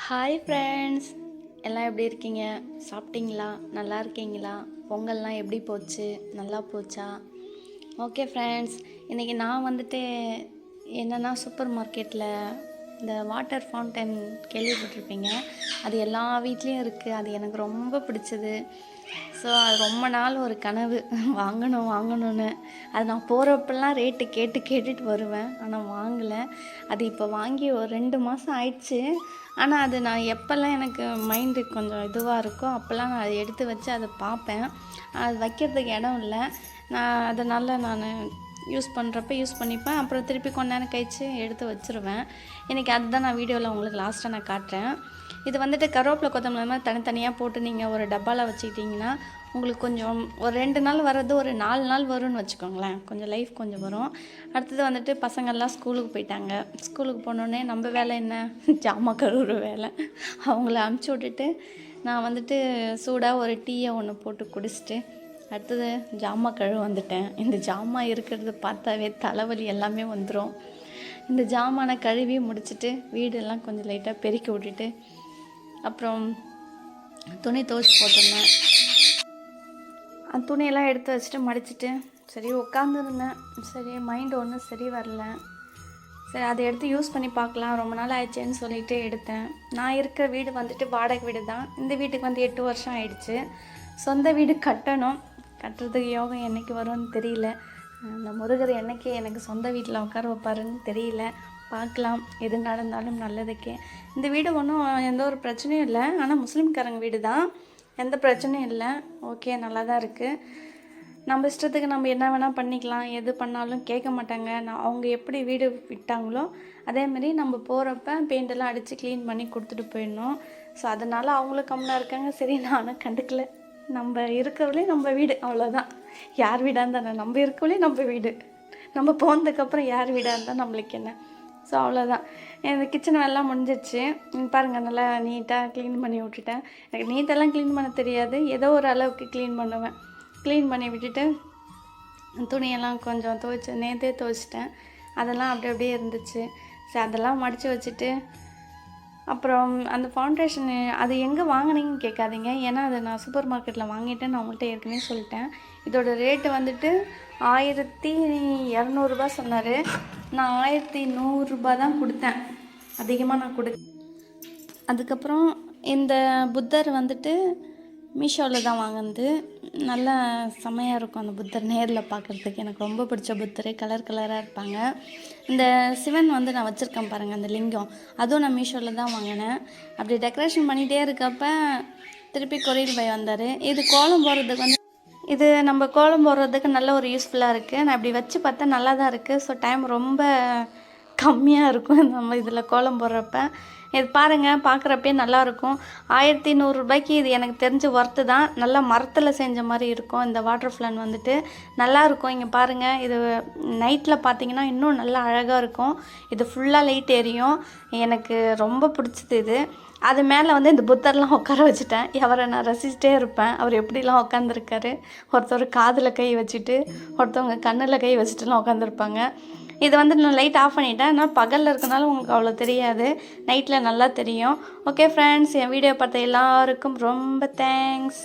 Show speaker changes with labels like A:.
A: Hi friends, எல்லாம் எப்படி இருக்கீங்க? சாப்பிட்டீங்களா? நல்லா இருக்கீங்களா? பொங்கல்லாம் எப்படி போச்சு? நல்லா போச்சா? ஓகே ஃப்ரெண்ட்ஸ், இன்றைக்கி நான் வந்துட்டு என்னென்னா சூப்பர் மார்க்கெட்டில் இந்த வாட்டர் ஃபவுண்டன் கேள்விப்பட்டிருப்பீங்க. அது எல்லா வீட்லேயும் இருக்குது. அது எனக்கு ரொம்ப பிடிச்சது. ஸோ அது ரொம்ப நாள் ஒரு கனவு வாங்கணும்னு. அது நான் போகிறப்பெல்லாம் ரேட்டு கேட்டுட்டு வருவேன், ஆனால் வாங்கலை. அது இப்போ வாங்கி ஒரு 2 மாதம் ஆயிடுச்சு. ஆனால் அது நான் எப்போல்லாம் எனக்கு மைண்டு கொஞ்சம் இதுவாக இருக்கோ அப்போல்லாம் நான் அதை எடுத்து வச்சு அதை பார்ப்பேன். அது வைக்கிறதுக்கு இடம் இல்லை. அதனால் யூஸ் பண்ணுறப்ப யூஸ் பண்ணிப்பேன். அப்புறம் திருப்பி கொஞ்ச நேரம் கழித்து எடுத்து வச்சுருவேன். இன்றைக்கி அதுதான் நான் வீடியோவில் உங்களுக்கு லாஸ்ட்டாக நான் காட்டுறேன். இது வந்துட்டு கருவேப்பிலை கொத்தமல்லி மாதிரி தனித்தனியாக போட்டு நீங்கள் ஒரு டப்பாவில் வச்சுக்கிட்டிங்கன்னா உங்களுக்கு கொஞ்சம் ஒரு 2 நாள் வர்றது ஒரு 4 நாள் வரும்னு வச்சுக்கோங்களேன். கொஞ்சம் லைஃப் கொஞ்சம் வரும். அடுத்தது வந்துட்டு பசங்கள்லாம் ஸ்கூலுக்கு போயிட்டாங்க. ஸ்கூலுக்கு போனோடனே நம்ம வேலை என்ன? ஜாமான் கழுவுற வேலை. அவங்கள அனுப்பிச்சி விட்டுட்டு நான் வந்துட்டு சூடாக ஒரு டீயை ஒன்று போட்டு குடிச்சிட்டு அடுத்தது ஜாமான் கழுவ வந்துட்டேன். இந்த ஜாமான் இருக்கிறது பார்த்தாவே தலைவலி எல்லாமே வந்துடும். இந்த ஜாமானை கழுவி முடிச்சுட்டு வீடெல்லாம் கொஞ்சம் லைட்டாக பெருக்கி விட்டுட்டு அப்புறம் துணி துவைச்சி போட்டிருந்தேன். அந்த துணியெல்லாம் எடுத்து வச்சுட்டு மடிச்சுட்டு சரி உட்காந்துருந்தேன். சரி மைண்டு ஒன்றும் சரி வரல. சரி அதை எடுத்து யூஸ் பண்ணி பார்க்கலாம், ரொம்ப நாள் ஆயிடுச்சேன்னு சொல்லிட்டு எடுத்தேன். நான் இருக்கிற வீடு வந்துட்டு வாடகை வீடு தான். இந்த வீட்டுக்கு வந்து 8 வருஷம் ஆயிடுச்சு. சொந்த வீடு கட்டுறதுக்கு யோகம் என்றைக்கு வரும்னு தெரியல. அந்த முருகர் என்றைக்கு எனக்கு சொந்த வீட்டில் உட்கார வைப்பாருன்னு தெரியல. பார்க்கலாம், எது நடந்தாலும் நல்லதுக்கே. இந்த வீடு ஒன்றும் எந்த ஒரு பிரச்சனையும் இல்லை. ஆனால் முஸ்லீம்காரங்க வீடு தான், எந்த பிரச்சனையும் இல்லை. ஓகே, நல்லா தான் இருக்குது. நம்ம இஷ்டத்துக்கு நம்ம என்ன வேணால் பண்ணிக்கலாம். எது பண்ணாலும் கேட்க மாட்டாங்க. அவங்க எப்படி வீடு விட்டாங்களோ அதேமாரி நம்ம போகிறப்ப பெயிண்டெல்லாம் அடித்து க்ளீன் பண்ணி கொடுத்துட்டு போயிடணும். ஸோ அதனால் அவங்களும் கம்முனாக இருக்காங்க. சரி, நானும் கண்டுக்கல. நம்ம இருக்கிறவளே நம்ம வீடு, அவ்வளோதான். யார் வீடாக இருந்தால் நம்ம இருக்கவளே நம்ம வீடு. நம்ம போனதுக்கப்புறம் யார் வீடாக இருந்தால் நம்மளுக்கு என்ன? ஸோ அவ்வளோதான். இந்த கிச்சன் எல்லாம் முடிஞ்சிடுச்சு. பாருங்கள், நல்லா நீட்டாக க்ளீன் பண்ணி விட்டுட்டேன். எனக்கு நீட்டெல்லாம் க்ளீன் பண்ண தெரியாது, ஏதோ ஒரு அளவுக்கு க்ளீன் பண்ணுவேன். க்ளீன் பண்ணி விட்டுட்டு துணியெல்லாம் கொஞ்சம் நேற்றே துவைச்சிட்டேன். அதெல்லாம் அப்படியே இருந்துச்சு. சரி, அதெல்லாம் மடித்து வச்சுட்டு அப்புறம் அந்த ஃபவுண்டேஷனு அது எங்கே வாங்கினீங்கன்னு கேட்காதீங்க. ஏன்னா அது நான் சூப்பர் மார்க்கெட்டில் வாங்கிட்டேன். நான் உங்கள்கிட்ட ஏற்கனவே சொல்லிட்டேன். இதோட ரேட்டு வந்துட்டு 1200 சொன்னார். நான் 1100 தான் கொடுத்தேன். அதிகமாக நான் அதுக்கப்புறம் இந்த புத்தர் வந்துட்டு மீஷோவில் தான் வாங்கினது. நல்லா செம்மையாக இருக்கும் அந்த புத்தர் நேரில் பார்க்குறதுக்கு. எனக்கு ரொம்ப பிடிச்ச புத்தர், கலராக இருப்பாங்க. இந்த சிவன் வந்து நான் வச்சுருக்கேன் பாருங்கள், அந்த லிங்கம், அதுவும் நான் மீஷோவில் தான் வாங்கினேன். அப்படி டெக்கரேஷன் பண்ணிகிட்டே இருக்கப்போ திருப்பி கொரியர் பாய் வந்தார். இது நம்ம கோலம் போடுறதுக்கு நல்ல ஒரு யூஸ்ஃபுல்லாக இருக்குது. நான் இப்படி வச்சு பார்த்தா நல்லா தான் இருக்குது. ஸோ டைம் ரொம்ப கம்மியாக இருக்கும் நம்ம இதில் கோலம் போடுறப்ப. இது பாருங்கள், பார்க்குறப்பே நல்லாயிருக்கும். 1100 இது எனக்கு தெரிஞ்ச ஒர்த்து தான். நல்லா மரத்தில் செஞ்ச மாதிரி இருக்கும். இந்த வாட்டர் ஃப்ளான் வந்துட்டு நல்லாயிருக்கும். இங்கே பாருங்கள், இது நைட்டில் பார்த்தீங்கன்னா இன்னும் நல்லா அழகாக இருக்கும். இது ஃபுல்லாக லைட் எரியும். எனக்கு ரொம்ப பிடிச்சது இது. அது மேலே வந்து இந்த புத்தர்லாம் உட்கார வச்சுட்டேன். அவரை நான் ரசிச்சிட்டே இருப்பேன். அவர் எப்படிலாம் உட்காந்துருக்காரு. ஒருத்தர் காதில் கை வச்சுட்டு, ஒருத்தவங்க கண்ணில் கை வச்சுட்டுலாம் உட்காந்துருப்பாங்க. இது வந்து நான் லைட் ஆஃப் பண்ணிட்டேன். ஆனால் பகலில் இருக்கனால உங்களுக்கு அவ்வளோ தெரியாது, நைட்டில் நல்லா தெரியும். ஓகே ஃப்ரெண்ட்ஸ், என் வீடியோ பார்த்த எல்லாருக்கும் ரொம்ப தேங்க்ஸ்.